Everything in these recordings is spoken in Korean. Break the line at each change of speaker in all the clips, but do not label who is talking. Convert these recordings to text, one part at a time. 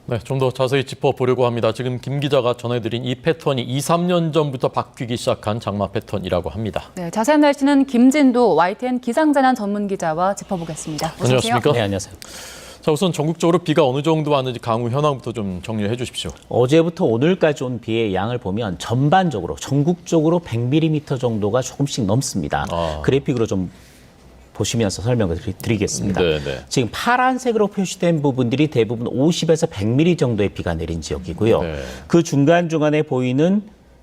네, 좀 더 자세히 짚어보려고 합니다. 지금 김 기자가 전해드린 이 패턴이 2, 3년 전부터 바뀌기 시작한 장마 패턴이라고 합니다.
네, 자세한 날씨는 김진도 YTN 기상재난 전문 기자와 짚어보겠습니다. 어서 오세요.
안녕하십니까?
네, 안녕하세요.
자, 우선 전국적으로 비가 어느 정도 왔는지 강우 현황부터 좀 정리해 주십시오.
어제부터 오늘까지 온 비의 양을 보면 전반적으로 전국적으로 100mm 정도가 조금씩 넘습니다. 그래픽으로 좀 보시면서 설명을 드리겠습니다.
네.
지금 파란색으로 표시된 부분들이 대부분 50에서 100mm 정도의 비가 내린 지역이고요.
네.
그 중간중간에 보이는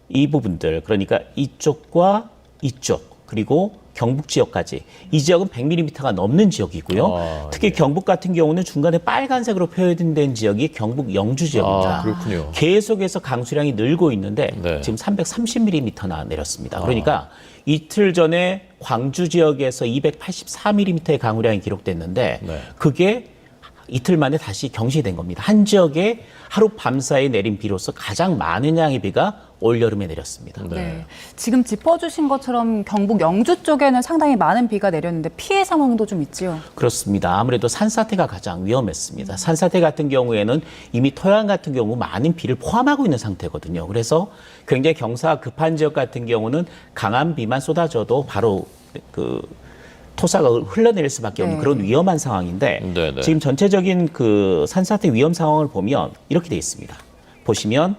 이 부분들, 그러니까 이쪽과 이쪽, 그리고 경북 지역까지 이 지역은 100mm가 넘는 지역이고요. 특히 경북 같은 경우는 중간에 빨간색으로 표현된 지역이 경북 영주 지역입니다.
그렇군요.
계속해서 강수량이 늘고 있는데
네.
지금 330mm나 내렸습니다. 그러니까 이틀 전에 광주 지역에서 284mm의 강우량이 기록됐는데
네.
그게 이틀 만에 다시 경시된 겁니다. 한 지역에 하루 밤사이에 내린 비로서 가장 많은 양의 비가 올여름에 내렸습니다.
네, 지금 짚어주신 것처럼 경북 영주 쪽에는 상당히 많은 비가 내렸는데 피해 상황도 좀 있지요.
그렇습니다. 아무래도 산사태가 가장 위험했습니다. 산사태 같은 경우에는 이미 토양 같은 경우 많은 비를 포함하고 있는 상태거든요. 그래서 굉장히 경사가 급한 지역 같은 경우는 강한 비만 쏟아져도 바로 그 토사가 흘러내릴 수밖에 없는 그런 위험한 상황인데
네.
지금 전체적인 그 산사태 위험 상황을 보면 이렇게 돼 있습니다. 보시면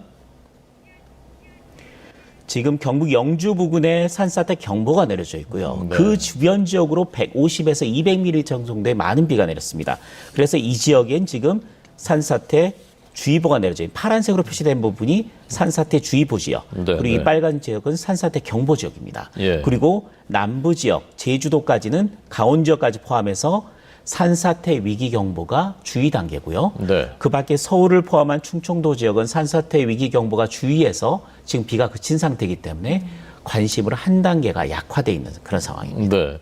지금 경북 영주 부근에 산사태 경보가 내려져 있고요.
네.
그 주변 지역으로 150에서 200mm 정도의 많은 비가 내렸습니다. 그래서 이 지역엔 지금 산사태 주의보가 내려져 있는 파란색으로 표시된 부분이 산사태 주의보 지역, 그리고 이 빨간 지역은 산사태 경보 지역입니다. 그리고 남부 지역, 제주도까지는 강원 지역까지 포함해서 산사태 위기 경보가 주의 단계고요. 그 밖에 서울을 포함한 충청도 지역은 산사태 위기 경보가 주의에서 지금 비가 그친 상태이기 때문에 관심으로 한 단계가 약화돼 있는 그런 상황입니다.
네.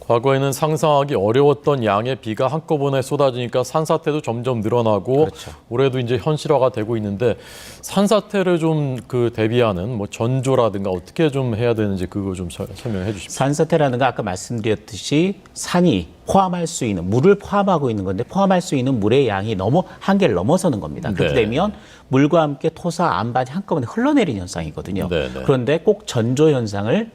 과거에는 상상하기 어려웠던 양의 비가 한꺼번에 쏟아지니까 산사태도 점점 늘어나고 올해도 이제 현실화가 되고 있는데 산사태를 좀 대비하는 뭐 전조라든가 어떻게 좀 해야 되는지 그거 좀 설명해 주십시오.
산사태라는 건 아까 말씀드렸듯이 산이 포함할 수 있는 물을 포함하고 있는 건데 포함할 수 있는 물의 양이 한계를 넘어서는 겁니다. 그렇게 되면 물과 함께 토사, 안반이 한꺼번에 흘러내리는 현상이거든요. 그런데 꼭 전조 현상을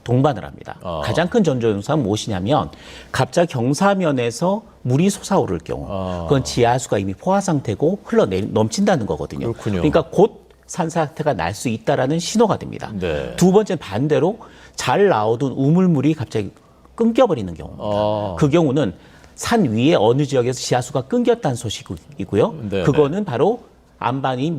동반을 합니다. 가장 큰 전조 현상은 무엇이냐면 갑자기 경사면에서 물이 솟아오를 경우 그건 지하수가 이미 포화 상태고 넘친다는 거거든요. 그러니까 곧 산사태가 날 수 있다라는 신호가 됩니다. 두 번째는 반대로 잘 나오던 우물물이 갑자기 끊겨버리는 경우입니다. 그 경우는 산 위에 어느 지역에서 지하수가 끊겼다는 소식이고요. 그거는 바로 안반이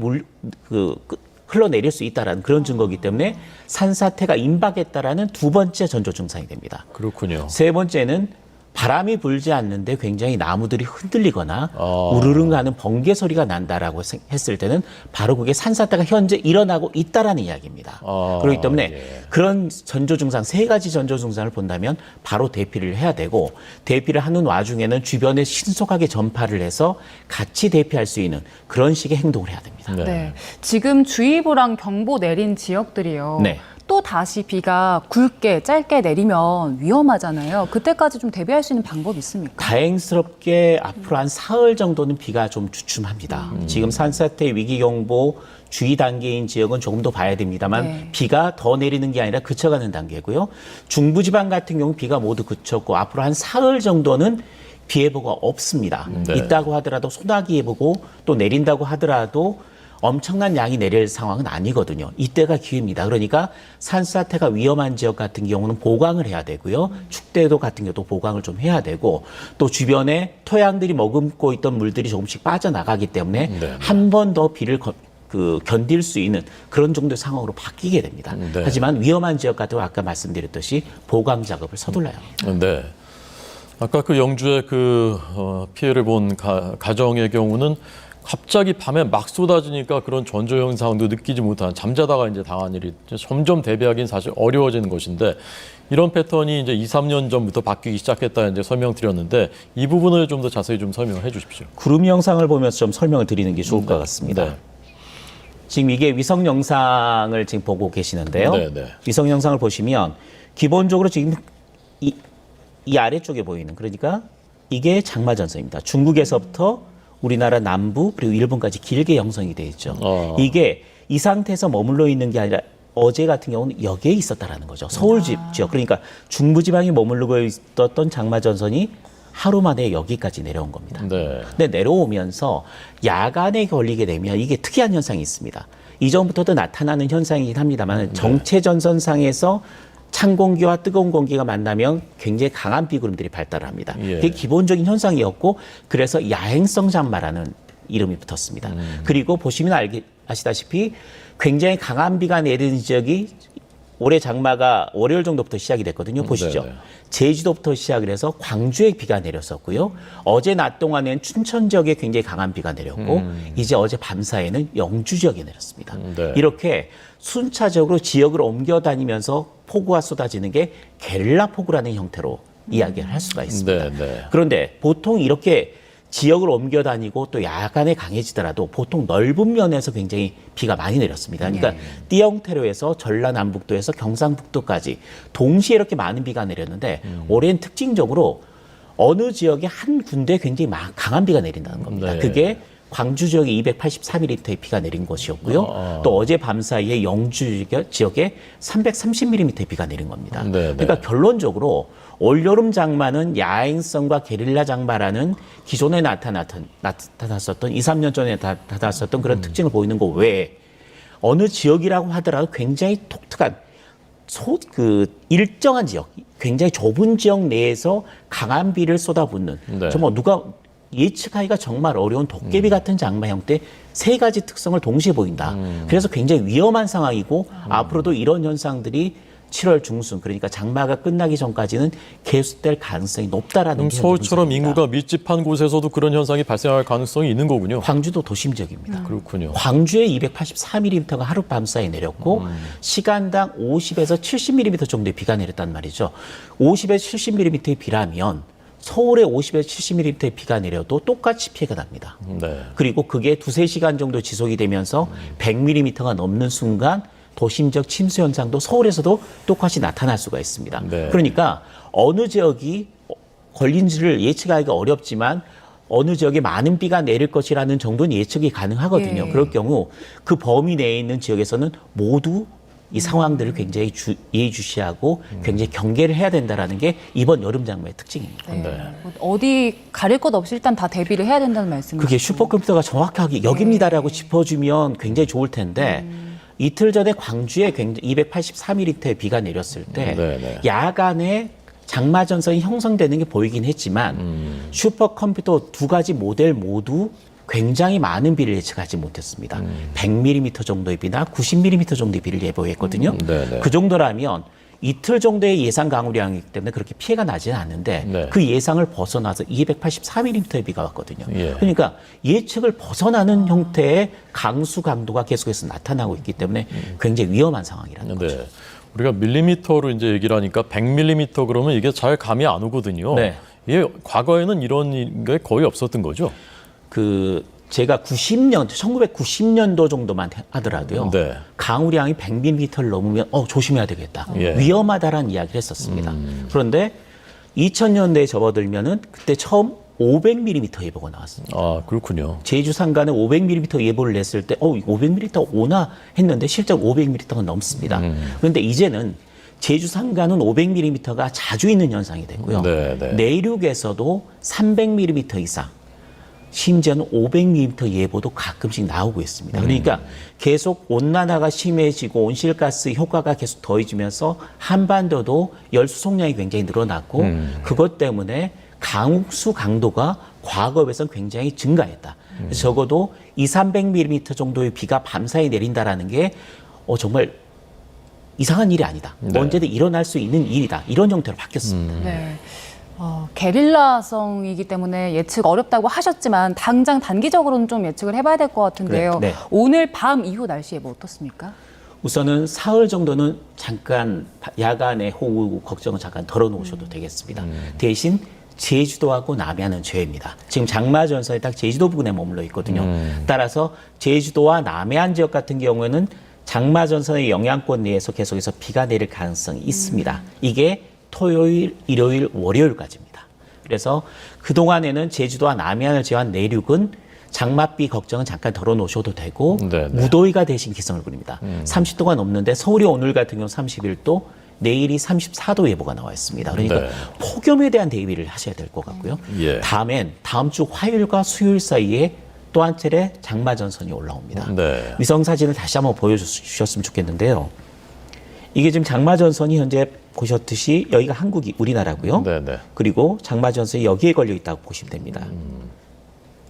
흘러내릴 수 있다는 그런 증거이기 때문에 산사태가 임박했다라는 두 번째 전조 증상이 됩니다.
그렇군요.
세 번째는 바람이 불지 않는데 굉장히 나무들이 흔들리거나 우르릉하는 번개 소리가 난다라고 했을 때는 바로 그게 산사태가 현재 일어나고 있다라는 이야기입니다. 그렇기 때문에 그런 전조 증상, 세 가지 전조 증상을 본다면 바로 대피를 해야 되고 대피를 하는 와중에는 주변에 신속하게 전파를 해서 같이 대피할 수 있는 그런 식의 행동을 해야 됩니다.
네. 지금 주의보랑 경보 내린 지역들이요. 또 다시 비가 굵게 짧게 내리면 위험하잖아요. 그때까지 좀 대비할 수 있는 방법이 있습니까?
다행스럽게 앞으로 한 사흘 정도는 비가 좀 주춤합니다. 지금 산사태 위기경보 주의 단계인 지역은 조금 더 봐야 됩니다만 비가 더 내리는 게 아니라 그쳐가는 단계고요. 중부지방 같은 경우 비가 모두 그쳤고 앞으로 한 사흘 정도는 비 예보가 없습니다. 있다고 하더라도 소나기 예보고 또 내린다고 하더라도 엄청난 양이 내릴 상황은 아니거든요. 이때가 기회입니다. 그러니까 산사태가 위험한 지역 같은 경우는 보강을 해야 되고요. 축대도 같은 경우도 보강을 좀 해야 되고 또 주변에 토양들이 머금고 있던 물들이 조금씩 빠져나가기 때문에 한 번 더 비를 견딜 수 있는 그런 정도의 상황으로 바뀌게 됩니다. 하지만 위험한 지역 같은 경우 아까 말씀드렸듯이 보강 작업을 서둘러야 합니다.
네. 아까 영주의 피해를 본 가정의 경우는 갑자기 밤에 막 쏟아지니까 그런 전조 현상도 느끼지 못한 잠자다가 이제 당한 일이 점점 대비하기는 사실 어려워지는 것인데 이런 패턴이 이제 2, 3년 전부터 바뀌기 시작했다 이제 설명드렸는데 이 부분을 좀 더 자세히 좀 설명해 주십시오.
구름 영상을 보면서 좀 설명을 드리는 게 좋을 것 같습니다. 지금 이게 위성 영상을 지금 보고 계시는데요. 위성 영상을 보시면 기본적으로 지금 이 아래쪽에 보이는 그러니까 이게 장마전선입니다. 중국에서부터 우리나라 남부 그리고 일본까지 길게 형성이 돼 있죠. 이게 이 상태에서 머물러 있는 게 아니라 어제 같은 경우는 여기에 있었다라는 거죠. 서울 지역. 그러니까 중부지방에 머무르고 있었던 장마전선이 하루 만에 여기까지 내려온 겁니다.
네.
근데 내려오면서 야간에 걸리게 되면 이게 특이한 현상이 있습니다. 이전부터도 나타나는 현상이긴 합니다만 정체전선상에서 찬 공기와 뜨거운 공기가 만나면 굉장히 강한 비구름들이 발달을 합니다.
예.
그게 기본적인 현상이었고 그래서 야행성 장마라는 이름이 붙었습니다. 그리고 보시면 아시다시피 굉장히 강한 비가 내리는 지역이 올해 장마가 월요일 정도부터 시작이 됐거든요. 보시죠.
네네.
제주도부터 시작을 해서 광주에 비가 내렸었고요. 어제 낮 동안에는 춘천 지역에 굉장히 강한 비가 내렸고 이제 어제 밤사이에는 영주 지역에 내렸습니다.
네.
이렇게 순차적으로 지역을 옮겨 다니면서 폭우가 쏟아지는 게 게릴라 폭우라는 형태로 이야기를 할 수가 있습니다.
네.
그런데 보통 이렇게 지역을 옮겨 다니고 또 야간에 강해지더라도 보통 넓은 면에서 굉장히 비가 많이 내렸습니다. 그러니까 띠 형태로 해서 전라남북도에서 경상북도까지 동시에 이렇게 많은 비가 내렸는데 올해는 특징적으로 어느 지역에 한 군데 굉장히 강한 비가 내린다는 겁니다.
네.
그게 광주 지역에 284mm의 비가 내린 것이었고요. 또 어제 밤 사이에 영주 지역에 330mm의 비가 내린 겁니다.
네.
그러니까 결론적으로 올여름 장마는 야행성과 게릴라 장마라는 기존에 나타났었던 2, 3년 전에 나타났었던 그런 특징을 보이는 거 외에 어느 지역이라고 하더라도 굉장히 독특한 일정한 지역, 굉장히 좁은 지역 내에서 강한 비를 쏟아붓는
네.
정말 누가 예측하기가 정말 어려운 도깨비 같은 장마 형태 세 가지 특성을 동시에 보인다. 그래서 굉장히 위험한 상황이고 앞으로도 이런 현상들이 7월 중순 그러니까 장마가 끝나기 전까지는 계속될 가능성이 높다라는
그럼
게
서울처럼
분석입니다.
인구가 밀집한 곳에서도 그런 현상이 발생할 가능성이 있는 거군요.
광주도 도심 지역입니다.
그렇군요.
광주에 284mm가 하룻밤 사이에 내렸고 시간당 50에서 70mm 정도의 비가 내렸단 말이죠. 50에서 70mm의 비라면 서울에 50에서 70mm의 비가 내려도 똑같이 피해가 납니다.
네.
그리고 그게 2-3시간 정도 지속이 되면서 100mm가 넘는 순간 도심적 침수 현상도 서울에서도 똑같이 나타날 수가 있습니다.
네.
그러니까 어느 지역이 걸린지를 예측하기가 어렵지만 어느 지역에 많은 비가 내릴 것이라는 정도는 예측이 가능하거든요.
예.
그럴 경우 그 범위 내에 있는 지역에서는 모두 이 상황들을 굉장히 예의주시하고 굉장히 경계를 해야 된다는 게 이번 여름 장마의 특징입니다.
네. 어디 가릴 것 없이 일단 다 대비를 해야 된다는 말씀이시죠.
그게 슈퍼컴퓨터가 정확하게 여기입니다라고 짚어주면 굉장히 좋을 텐데 이틀 전에 광주에 굉장히 283mm의 비가 내렸을 때
네네.
야간에 장마전선이 형성되는 게 보이긴 했지만 슈퍼컴퓨터 두 가지 모델 모두 굉장히 많은 비를 예측하지 못했습니다. 100mm 정도의 비나 90mm 정도의 비를 예보했거든요.
네네.
그 정도라면 이틀 정도의 예상 강우량이기 때문에 그렇게 피해가 나지는 않는데
네.
그 예상을 벗어나서 284mm의 비가 왔거든요.
예.
그러니까 예측을 벗어나는 형태의 강수 강도가 계속해서 나타나고 있기 때문에 굉장히 위험한 상황이라는 거죠.
네. 우리가 밀리미터로 이제 얘기를 하니까 100mm 그러면 이게 잘 감이 안 오거든요.
네.
이게 과거에는 이런 게 거의 없었던 거죠.
제가 1990년도 정도만 하더라도요.
네.
강우량이 100mm를 넘으면 조심해야 되겠다.
예.
위험하다라는 이야기를 했었습니다. 그런데 2000년대에 접어들면은 그때 처음 500mm 예보가 나왔습니다.
아, 그렇군요.
제주 산간에 500mm 예보를 냈을 때 500mm 오나 했는데 실제 500mm가 넘습니다. 그런데 이제는 제주 산간은 500mm가 자주 있는 현상이 됐고요.
네.
내륙에서도 300mm 이상 심지어는 500mm 예보도 가끔씩 나오고 있습니다. 그러니까 계속 온난화가 심해지고 온실가스 효과가 계속 더해지면서 한반도도 열수송량이 굉장히 늘어났고 그것 때문에 강욱수 강도가 과거에 비해서는 굉장히 증가했다. 그래서 적어도 200-300mm 정도의 비가 밤사이에 내린다라는 게 정말 이상한 일이 아니다.
네.
언제든 일어날 수 있는 일이다. 이런 형태로 바뀌었습니다.
네. 게릴라성이기 때문에 예측 어렵다고 하셨지만 당장 단기적으로는 좀 예측을 해봐야 될 것 같은데요.
네.
오늘 밤 이후 날씨 예보 어떻습니까?
우선은 사흘 정도는 잠깐 야간에 호우 걱정을 잠깐 덜어놓으셔도 되겠습니다. 대신 제주도하고 남해안은 제외입니다. 지금 장마전선이 딱 제주도 부근에 머물러 있거든요. 따라서 제주도와 남해안 지역 같은 경우에는 장마전선의 영향권 내에서 계속해서 비가 내릴 가능성이 있습니다. 이게 토요일, 일요일, 월요일까지입니다. 그래서 그동안에는 제주도와 남해안을 제외한 내륙은 장맛비 걱정은 잠깐 덜어놓으셔도 되고
네, 네.
무더위가 대신 기승을 부립니다. 30도가 넘는데 서울이 오늘 같은 경우 31도, 내일이 34도 예보가 나와 있습니다. 그러니까
네.
폭염에 대한 대비를 하셔야 될 것 같고요.
예.
다음 주 화요일과 수요일 사이에 또 한 차례 장마전선이 올라옵니다.
네.
위성 사진을 다시 한번 보여주셨으면 좋겠는데요. 이게 지금 장마전선이 현재 보셨듯이 여기가 한국이 우리나라고요.
네, 네.
그리고 장마전선이 여기에 걸려 있다고 보시면 됩니다.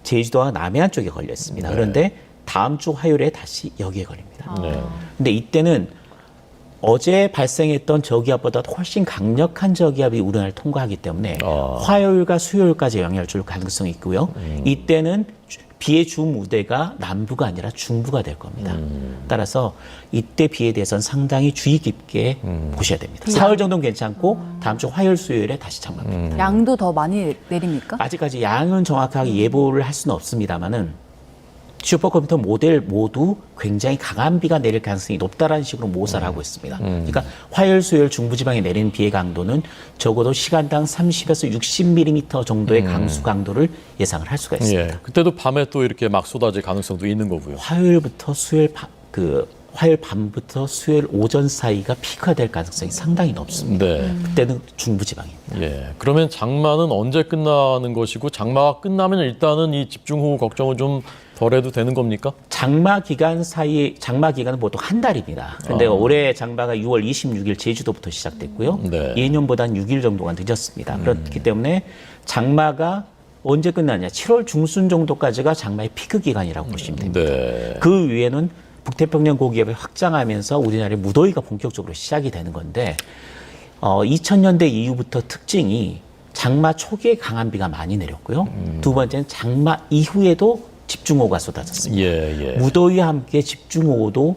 제주도와 남해안 쪽에 걸려 있습니다.
네.
그런데 다음 주 화요일에 다시 여기에 걸립니다.
네.
근데 이때는 어제 발생했던 저기압보다 훨씬 강력한 저기압이 우리나라를 통과하기 때문에 화요일과 수요일까지 영향을 줄 가능성이 있고요. 이때는 비의 주 무대가 남부가 아니라 중부가 될 겁니다. 따라서 이때 비에 대해서는 상당히 주의 깊게 보셔야 됩니다. 사흘 정도는 괜찮고 다음 주 화요일, 수요일에 다시 장마입니다.
양도 더 많이 내립니까?
아직까지 양은 정확하게 예보를 할 수는 없습니다만은 슈퍼컴퓨터 모델 모두 굉장히 강한 비가 내릴 가능성이 높다라는 식으로 모사를 하고 있습니다. 그러니까 화요일, 수요일 중부지방에 내리는 비의 강도는 적어도 시간당 30에서 60mm 정도의 강수 강도를 예상을 할 수가 있습니다.
예. 그때도 밤에 또 이렇게 막 쏟아질 가능성도 있는 거고요.
화요일부터 화요일 밤부터 수요일 오전 사이가 피크가 될 가능성이 상당히 높습니다.
네.
그때는 중부지방입니다.
예. 그러면 장마는 언제 끝나는 것이고 장마가 끝나면 일단은 이 집중호우 걱정은 좀 덜해도 되는 겁니까?
장마 기간은 보통 한 달입니다. 그런데 올해 장마가 6월 26일 제주도부터 시작됐고요.
네.
예년보다는 6일 정도가 늦었습니다. 그렇기 때문에 장마가 언제 끝나냐? 7월 중순 정도까지가 장마의 피크 기간이라고 보시면 됩니다.
네.
그 위에는 북태평양 고기압이 확장하면서 우리나라의 무더위가 본격적으로 시작이 되는 건데 2000년대 이후부터 특징이 장마 초기에 강한 비가 많이 내렸고요. 두 번째는 장마 이후에도 집중호우가 쏟아졌습니다.
예, 예.
무더위와 함께 집중호우도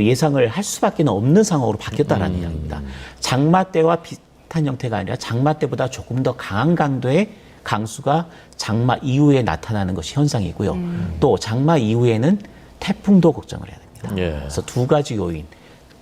예상을 할 수밖에 없는 상황으로 바뀌었다라는 이야기입니다. 장마 때와 비슷한 형태가 아니라 장마 때보다 조금 더 강한 강도의 강수가 장마 이후에 나타나는 것이 현상이고요. 또 장마 이후에는 태풍도 걱정을 해야 됩니다.
예.
그래서 두 가지 요인,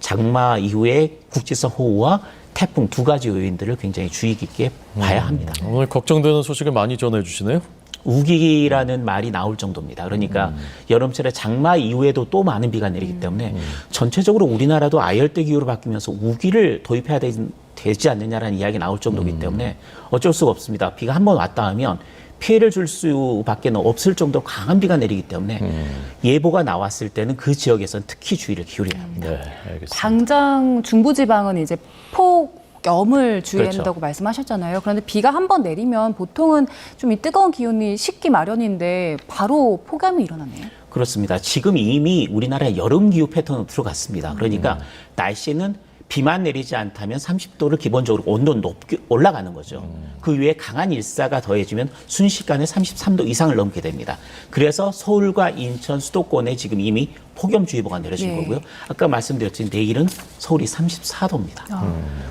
장마 이후에 국지성 호우와 태풍 두 가지 요인들을 굉장히 주의 깊게 봐야 합니다.
오늘 걱정되는 소식을 많이 전해주시네요.
우기라는 말이 나올 정도입니다. 그러니까 여름철에 장마 이후에도 또 많은 비가 내리기 때문에 전체적으로 우리나라도 아열대 기후로 바뀌면서 우기를 도입해야 되지 않느냐라는 이야기가 나올 정도이기 때문에 어쩔 수가 없습니다. 비가 한번 왔다 하면 피해를 줄 수밖에 없을 정도로 강한 비가 내리기 때문에 예보가 나왔을 때는 그 지역에서는 특히 주의를 기울여야 합니다.
네, 알겠습니다.
당장 중부지방은 이제 폭염을 주의해야
그렇죠.
한다고 말씀하셨잖아요. 그런데 비가 한 번 내리면 보통은 좀 이 뜨거운 기온이 식기 마련인데 바로 폭염이 일어나네요.
그렇습니다. 지금 이미 우리나라의 여름 기후 패턴으로 들어갔습니다. 그러니까 날씨는 비만 내리지 않다면 30도를 기본적으로 온도는 높게 올라가는 거죠. 그 위에 강한 일사가 더해지면 순식간에 33도 이상을 넘게 됩니다. 그래서 서울과 인천 수도권에 지금 이미 폭염주의보가 내려진
네.
거고요. 아까 말씀드렸듯이 내일은 서울이 34도입니다.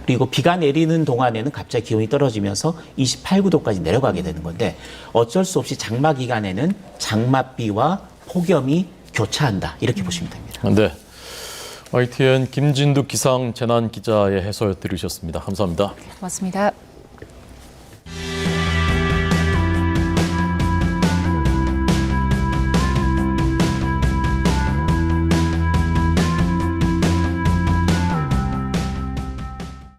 그리고 비가 내리는 동안에는 갑자기 기온이 떨어지면서 28, 9도까지 내려가게 되는 건데 어쩔 수 없이 장마 기간에는 장맛비와 폭염이 교차한다. 이렇게 보시면 됩니다.
네. YTN 김진두 기상재난기자의 해설 들으셨습니다. 감사합니다.
고맙습니다.